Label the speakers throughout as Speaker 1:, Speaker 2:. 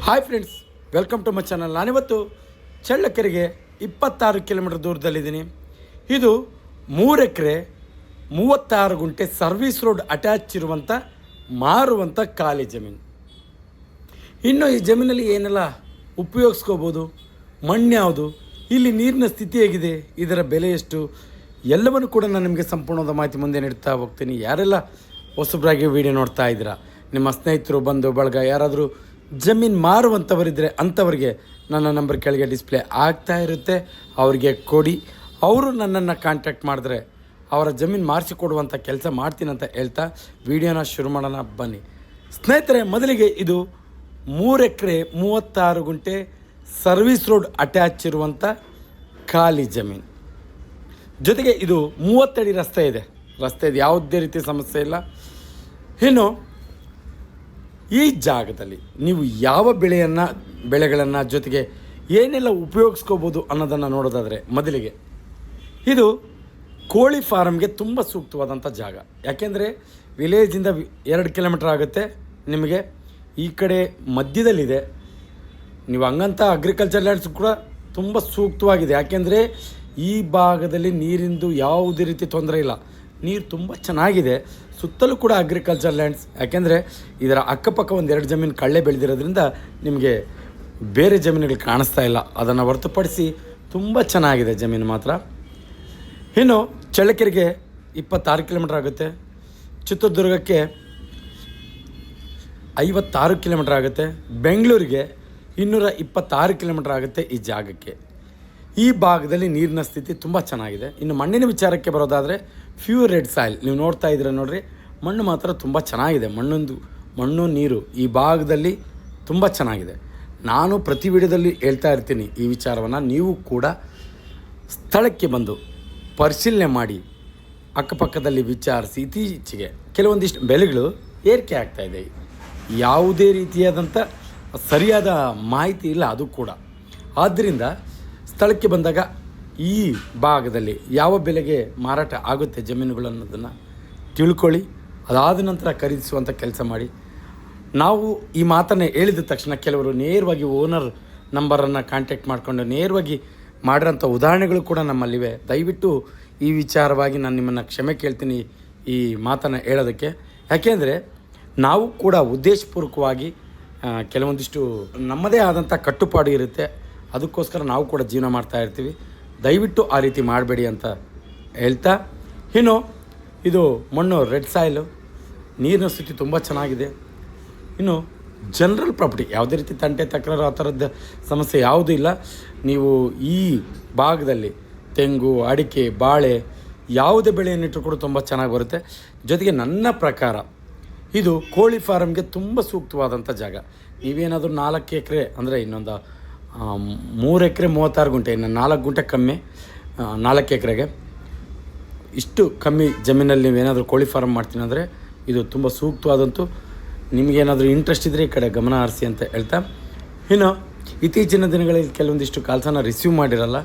Speaker 1: Hi friends, welcome to my channel. ನಾನಿವತ್ತು ಚಳ್ಳಕೆರೆಗೆ 26 kilometre ದೂರದಲ್ಲಿದ್ದೀನಿ. ಇದು 3 ಎಕರೆ 36 ಗುಂಟೆ ಸರ್ವಿಸ್ ರೋಡ್ ಅಟ್ಯಾಚ್ ಇರುವಂಥ ಮಾರುವಂಥ ಖಾಲಿ ಜಮೀನು. ಇನ್ನು ಈ ಜಮೀನಲ್ಲಿ ಏನೆಲ್ಲ ಉಪಯೋಗಿಸ್ಕೋಬೋದು, ಮಣ್ಣು ಯಾವುದು, ಇಲ್ಲಿ ನೀರಿನ ಸ್ಥಿತಿ ಹೇಗಿದೆ, ಇದರ ಬೆಲೆ ಎಷ್ಟು, ಎಲ್ಲವನ್ನು ಕೂಡ ನಾನು ನಿಮಗೆ ಸಂಪೂರ್ಣವಾದ ಮಾಹಿತಿ ಮುಂದೆ ನೀಡ್ತಾ ಹೋಗ್ತೀನಿ. ಯಾರೆಲ್ಲ ಹೊಸಬ್ರಾಗಿ ವಿಡಿಯೋ ನೋಡ್ತಾ ಇದ್ದೀರಾ, ನಿಮ್ಮ ಸ್ನೇಹಿತರು, ಬಂಧು ಬಳಗ ಯಾರಾದರೂ ಜಮೀನು ಮಾರುವಂಥವರಿದ್ದರೆ ಅಂಥವ್ರಿಗೆ ನನ್ನ ನಂಬರ್ ಕೆಳಗೆ ಡಿಸ್ಪ್ಲೇ ಆಗ್ತಾ ಇರುತ್ತೆ, ಅವರಿಗೆ ಕೊಡಿ. ಅವರು ನನ್ನನ್ನು ಕಾಂಟ್ಯಾಕ್ಟ್ ಮಾಡಿದ್ರೆ ಅವರ ಜಮೀನು ಮಾರಿಸಿಕೊಡುವಂಥ ಕೆಲಸ ಮಾಡ್ತೀನಿ ಅಂತ ಹೇಳ್ತಾ ವಿಡಿಯೋನ ಶುರು ಮಾಡೋಣ ಬನ್ನಿ ಸ್ನೇಹಿತರೆ. ಮೊದಲಿಗೆ ಇದು 3 ಎಕರೆ 36 ಗುಂಟೆ ಸರ್ವಿಸ್ ರೋಡ್ ಅಟ್ಯಾಚ್ ಇರುವಂಥ ಖಾಲಿ ಜಮೀನು. ಜೊತೆಗೆ ಇದು 30 ಅಡಿ ರಸ್ತೆ ಇದೆ, ಯಾವುದೇ ರೀತಿ ಸಮಸ್ಯೆ ಇಲ್ಲ. ಇನ್ನು ಈ ಜಾಗದಲ್ಲಿ ನೀವು ಯಾವ ಬೆಳೆಗಳನ್ನು ಜೊತೆಗೆ ಏನೆಲ್ಲ ಉಪಯೋಗಿಸ್ಕೋಬೋದು ಅನ್ನೋದನ್ನು ನೋಡೋದಾದರೆ, ಮೊದಲಿಗೆ ಇದು ಕೋಳಿ ಫಾರಮ್ಗೆ ತುಂಬ ಸೂಕ್ತವಾದಂಥ ಜಾಗ. ಯಾಕೆಂದರೆ ವಿಲೇಜಿಂದ 2 ಕಿಲೋಮೀಟರ್ ಆಗುತ್ತೆ ನಿಮಗೆ. ಈ ಕಡೆ ಮಧ್ಯದಲ್ಲಿದೆ, ನೀವು ಹಂಗಂತ ಅಗ್ರಿಕಲ್ಚರ್ ಲ್ಯಾಂಡ್ಸ್ ಕೂಡ ತುಂಬ ಸೂಕ್ತವಾಗಿದೆ. ಯಾಕೆಂದರೆ ಈ ಭಾಗದಲ್ಲಿ ನೀರಿಂದು ಯಾವುದೇ ರೀತಿ ತೊಂದರೆ ಇಲ್ಲ, ನೀರು ತುಂಬ ಚೆನ್ನಾಗಿದೆ. ಸುತ್ತಲೂ ಕೂಡ ಅಗ್ರಿಕಲ್ಚರ್ ಲ್ಯಾಂಡ್ಸ್. ಯಾಕೆಂದರೆ ಇದರ ಅಕ್ಕಪಕ್ಕ 1-2 ಜಮೀನು ಕಳ್ಳೆ ಬೆಳೆದಿರೋದ್ರಿಂದ ನಿಮಗೆ ಬೇರೆ ಜಮೀನುಗಳು ಕಾಣಿಸ್ತಾ ಇಲ್ಲ. ಅದನ್ನು ಹೊರತುಪಡಿಸಿ ತುಂಬ ಚೆನ್ನಾಗಿದೆ ಜಮೀನು ಮಾತ್ರ. ಇನ್ನು ಚಳ್ಳಕೆರೆಗೆ 26 ಕಿಲೋಮೀಟರ್ ಆಗುತ್ತೆ, ಚಿತ್ರದುರ್ಗಕ್ಕೆ 56 ಕಿಲೋಮೀಟರ್ ಆಗುತ್ತೆ, ಬೆಂಗಳೂರಿಗೆ 226 ಕಿಲೋಮೀಟರ್ ಆಗುತ್ತೆ ಈ ಜಾಗಕ್ಕೆ. ಈ ಭಾಗದಲ್ಲಿ ನೀರಿನ ಸ್ಥಿತಿ ತುಂಬ ಚೆನ್ನಾಗಿದೆ. ಇನ್ನು ಮಣ್ಣಿನ ವಿಚಾರಕ್ಕೆ ಬರೋದಾದರೆ ಪ್ಯೂರ್ ರೆಡ್ ಸಾಯಿಲ್ ನೀವು ನೋಡ್ತಾ ಇದ್ದೀರ ನೋಡ್ರಿ, ಮಣ್ಣು ಮಾತ್ರ ತುಂಬ ಚೆನ್ನಾಗಿದೆ. ಮಣ್ಣು ನೀರು ಈ ಭಾಗದಲ್ಲಿ ತುಂಬ ಚೆನ್ನಾಗಿದೆ. ನಾನು ಪ್ರತಿ ವಿಡಿಯೋದಲ್ಲಿ ಹೇಳ್ತಾ ಇರ್ತೀನಿ ಈ ವಿಚಾರವನ್ನು. ನೀವು ಕೂಡ ಸ್ಥಳಕ್ಕೆ ಬಂದು ಪರಿಶೀಲನೆ ಮಾಡಿ ಅಕ್ಕಪಕ್ಕದಲ್ಲಿ ವಿಚಾರಿಸಿ. ಇತ್ತೀಚೆಗೆ ಕೆಲವೊಂದಿಷ್ಟು ಬೆಲೆಗಳು ಏರಿಕೆ ಆಗ್ತಾಯಿದೆ, ಯಾವುದೇ ರೀತಿಯಾದಂಥ ಸರಿಯಾದ ಮಾಹಿತಿ ಇಲ್ಲ ಅದು ಕೂಡ. ಆದ್ದರಿಂದ ಸ್ಥಳಕ್ಕೆ ಬಂದಾಗ ಈ ಭಾಗದಲ್ಲಿ ಯಾವ ಬೆಲೆಗೆ ಮಾರಾಟ ಆಗುತ್ತೆ ಜಮೀನುಗಳು ಅನ್ನೋದನ್ನು ತಿಳ್ಕೊಳ್ಳಿ. ಅದಾದ ನಂತರ ಖರೀದಿಸುವಂಥ ಕೆಲಸ ಮಾಡಿ. ನಾವು ಈ ಮಾತನ್ನು ಹೇಳಿದ ತಕ್ಷಣ ಕೆಲವರು ನೇರವಾಗಿ ಓನರ್ ನಂಬರನ್ನು ಕಾಂಟ್ಯಾಕ್ಟ್ ಮಾಡಿಕೊಂಡು ನೇರವಾಗಿ ಮಾಡಿರೋಂಥ ಉದಾಹರಣೆಗಳು ಕೂಡ ನಮ್ಮಲ್ಲಿವೆ. ದಯವಿಟ್ಟು ಈ ವಿಚಾರವಾಗಿ ನಾನು ನಿಮ್ಮನ್ನು ಕ್ಷಮೆ ಕೇಳ್ತೀನಿ ಈ ಮಾತನ್ನು ಹೇಳೋದಕ್ಕೆ. ಯಾಕೆಂದರೆ ನಾವು ಕೂಡ ಉದ್ದೇಶಪೂರ್ವಕವಾಗಿ ಕೆಲವೊಂದಿಷ್ಟು ನಮ್ಮದೇ ಆದಂಥ ಕಟ್ಟುಪಾಡು ಇರುತ್ತೆ, ಅದಕ್ಕೋಸ್ಕರ ನಾವು ಕೂಡ ಜೀವನ ಮಾಡ್ತಾ ಇರ್ತೀವಿ. ದಯವಿಟ್ಟು ಆ ರೀತಿ ಮಾಡಬೇಡಿ ಅಂತ ಹೇಳ್ತಾ, ಇನ್ನು ಇದು ಮಣ್ಣು ರೆಡ್ ಸಾಯಿಲು, ನೀರಿನ ಸ್ಥಿತಿ ತುಂಬ ಚೆನ್ನಾಗಿದೆ. ಇನ್ನು ಜನರಲ್ ಪ್ರಾಪರ್ಟಿ, ಯಾವುದೇ ರೀತಿ ತಂಟೆ ತಕರಾರು ಆ ಥರದ ಸಮಸ್ಯೆ ಯಾವುದೂ ಇಲ್ಲ. ನೀವು ಈ ಭಾಗದಲ್ಲಿ ತೆಂಗು, ಅಡಿಕೆ, ಬಾಳೆ ಯಾವುದೇ ಬೆಳೆಯನ್ನಿಟ್ಟರು ಕೂಡ ತುಂಬ ಚೆನ್ನಾಗಿ ಬರುತ್ತೆ. ಜೊತೆಗೆ ನನ್ನ ಪ್ರಕಾರ ಇದು ಕೋಳಿ ಫಾರಮ್ಗೆ ತುಂಬ ಸೂಕ್ತವಾದಂಥ ಜಾಗ. ನೀವೇನಾದರೂ 4 ಎಕರೆ ಅಂದರೆ ಇನ್ನೊಂದು 3 ಎಕರೆ 36 ಗುಂಟೆ, ಇನ್ನು 4 ಗುಂಟೆ ಕಮ್ಮಿ 4 ಎಕರೆಗೆ ಇಷ್ಟು ಕಮ್ಮಿ ಜಮೀನಲ್ಲಿ ನೀವೇನಾದರೂ ಕೋಳಿ ಫಾರಮ್ ಮಾಡ್ತೀನಿ ಅಂದರೆ ಇದು ತುಂಬ ಸೂಕ್ತವಾದಂಥ. ನಿಮಗೇನಾದರೂ ಇಂಟ್ರೆಸ್ಟ್ ಇದ್ದರೆ ಈ ಕಡೆ ಗಮನ ಹರಿಸಿ ಅಂತ ಹೇಳ್ತಾ, ಇನ್ನು ಇತ್ತೀಚಿನ ದಿನಗಳಲ್ಲಿ ಕೆಲವೊಂದಿಷ್ಟು ಕಾಲ್ಸನ್ನು ರಿಸೀವ್ ಮಾಡಿರಲ್ಲ,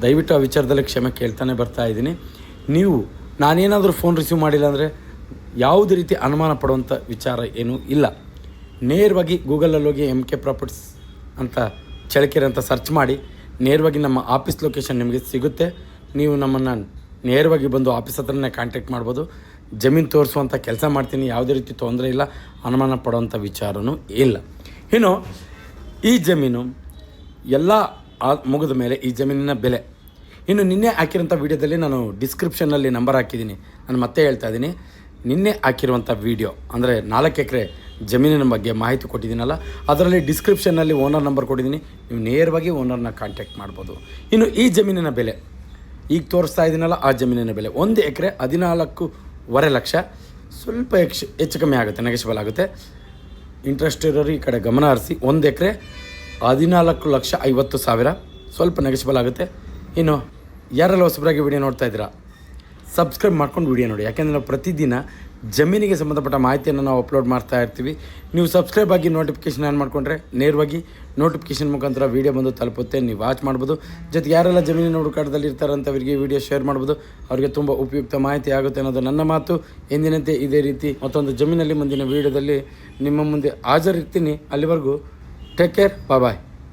Speaker 1: ದಯವಿಟ್ಟು ಆ ವಿಚಾರದಲ್ಲಿ ಕ್ಷಮೆ ಕೇಳ್ತಾನೆ ಬರ್ತಾ ಇದ್ದೀನಿ. ನೀವು ನಾನೇನಾದರೂ ಫೋನ್ ರಿಸೀವ್ ಮಾಡಿಲ್ಲ ಅಂದರೆ ಯಾವುದೇ ರೀತಿ ಅನುಮಾನ ಪಡುವಂಥ ವಿಚಾರ ಏನೂ ಇಲ್ಲ. ನೇರವಾಗಿ ಗೂಗಲಲ್ಲಿ ಹೋಗಿ MK ಪ್ರಾಪರ್ಟೀಸ್ ಅಂತ ಚಳ್ಳಕೆರೆ ಅಂತ ಸರ್ಚ್ ಮಾಡಿ ನೇರವಾಗಿ ನಮ್ಮ ಆಫೀಸ್ ಲೊಕೇಶನ್ ನಿಮಗೆ ಸಿಗುತ್ತೆ. ನೀವು ನಮ್ಮನ್ನು ನೇರವಾಗಿ ಬಂದು ಆಫೀಸ್ ಹತ್ರನೇ ಕಾಂಟ್ಯಾಕ್ಟ್ ಮಾಡ್ಬೋದು. ಜಮೀನು ತೋರಿಸುವಂಥ ಕೆಲಸ ಮಾಡ್ತೀನಿ, ಯಾವುದೇ ರೀತಿ ತೊಂದರೆ ಇಲ್ಲ, ಅನುಮಾನ ಪಡುವಂಥ ವಿಚಾರವೂ ಇಲ್ಲ. ಇನ್ನು ಈ ಜಮೀನು ಎಲ್ಲ ಮುಗಿದ ಮೇಲೆ ಈ ಜಮೀನಿನ ಬೆಲೆ, ಇನ್ನು ನಿನ್ನೆ ಹಾಕಿರೋಂಥ ವೀಡಿಯೋದಲ್ಲಿ ನಾನು ಡಿಸ್ಕ್ರಿಪ್ಷನ್ನಲ್ಲಿ ನಂಬರ್ ಹಾಕಿದ್ದೀನಿ. ನಾನು ಮತ್ತೆ ಹೇಳ್ತಾ ಇದ್ದೀನಿ, ನಿನ್ನೆ ಹಾಕಿರುವಂಥ ವೀಡಿಯೋ ಅಂದರೆ 4 ಎಕರೆ ಜಮೀನಿನ ಬಗ್ಗೆ ಮಾಹಿತಿ ಕೊಟ್ಟಿದ್ದೀನಲ್ಲ, ಅದರಲ್ಲಿ ಡಿಸ್ಕ್ರಿಪ್ಷನ್ನಲ್ಲಿ ಓನರ್ ನಂಬರ್ ಕೊಟ್ಟಿದ್ದೀನಿ, ನೀವು ನೇರವಾಗಿ ಓನರ್ನ ಕಾಂಟ್ಯಾಕ್ಟ್ ಮಾಡ್ಬೋದು. ಇನ್ನು ಈ ಜಮೀನಿನ ಬೆಲೆ ಈಗ ತೋರಿಸ್ತಾ ಇದ್ದೀನಲ್ಲ, ಆ ಜಮೀನಿನ ಬೆಲೆ 1 ಎಕರೆ 14.5 ಲಕ್ಷ. ಸ್ವಲ್ಪ ಹೆಚ್ಚು ಕಮ್ಮಿ ಆಗುತ್ತೆ, ನೆಗೆಷಬಲ್ ಆಗುತ್ತೆ. ಇಂಟ್ರೆಸ್ಟ್ ಇರೋರು ಈ ಕಡೆ ಗಮನ ಹರಿಸಿ. 1 ಎಕರೆ 14,50,000, ಸ್ವಲ್ಪ ನೆಗೆಷಬಲ್ ಆಗುತ್ತೆ. ಇನ್ನು ಯಾರೆಲ್ಲ ಹೊಸಬರಾಗಿ ವಿಡಿಯೋ ನೋಡ್ತಾ ಇದ್ದೀರಾ, ಸಬ್ಸ್ಕ್ರೈಬ್ ಮಾಡ್ಕೊಂಡು ವಿಡಿಯೋ ನೋಡಿ. ಯಾಕೆಂದರೆ ನಾವು ಪ್ರತಿದಿನ ಜಮೀನಿಗೆ ಸಂಬಂಧಪಟ್ಟ ಮಾಹಿತಿಯನ್ನು ನಾವು ಅಪ್ಲೋಡ್ ಮಾಡ್ತಾ ಇರ್ತೀವಿ. ನೀವು ಸಬ್ಸ್ಕ್ರೈಬ್ ಆಗಿ ನೋಟಿಫಿಕೇಷನ್ ಆನ್ ಮಾಡಿಕೊಂಡ್ರೆ ನೇರವಾಗಿ ನೋಟಿಫಿಕೇಷನ್ ಮುಖಾಂತರ ವೀಡಿಯೋ ಬಂದು ತಲುಪುತ್ತೆ, ನೀವು ವಾಚ್ ಮಾಡ್ಬೋದು. ಜೊತೆಗೆ ಯಾರೆಲ್ಲ ಜಮೀನಿನ ಹುಡುಕಾಟದಲ್ಲಿ ಇರ್ತಾರಂಥವರಿಗೆ ವಿಡಿಯೋ ಶೇರ್ ಮಾಡ್ಬೋದು, ಅವರಿಗೆ ತುಂಬ ಉಪಯುಕ್ತ ಮಾಹಿತಿ ಆಗುತ್ತೆ ಅನ್ನೋದು ನನ್ನ ಮಾತು. ಎಂದಿನಂತೆ ಇದೇ ರೀತಿ ಮತ್ತೊಂದು ಜಮೀನಲ್ಲಿ ಮುಂದಿನ ವೀಡಿಯೋದಲ್ಲಿ ನಿಮ್ಮ ಮುಂದೆ ಹಾಜರಿರ್ತೀನಿ. ಅಲ್ಲಿವರೆಗೂ ಟೇಕ್ ಕೇರ್, ಬಾಯ್.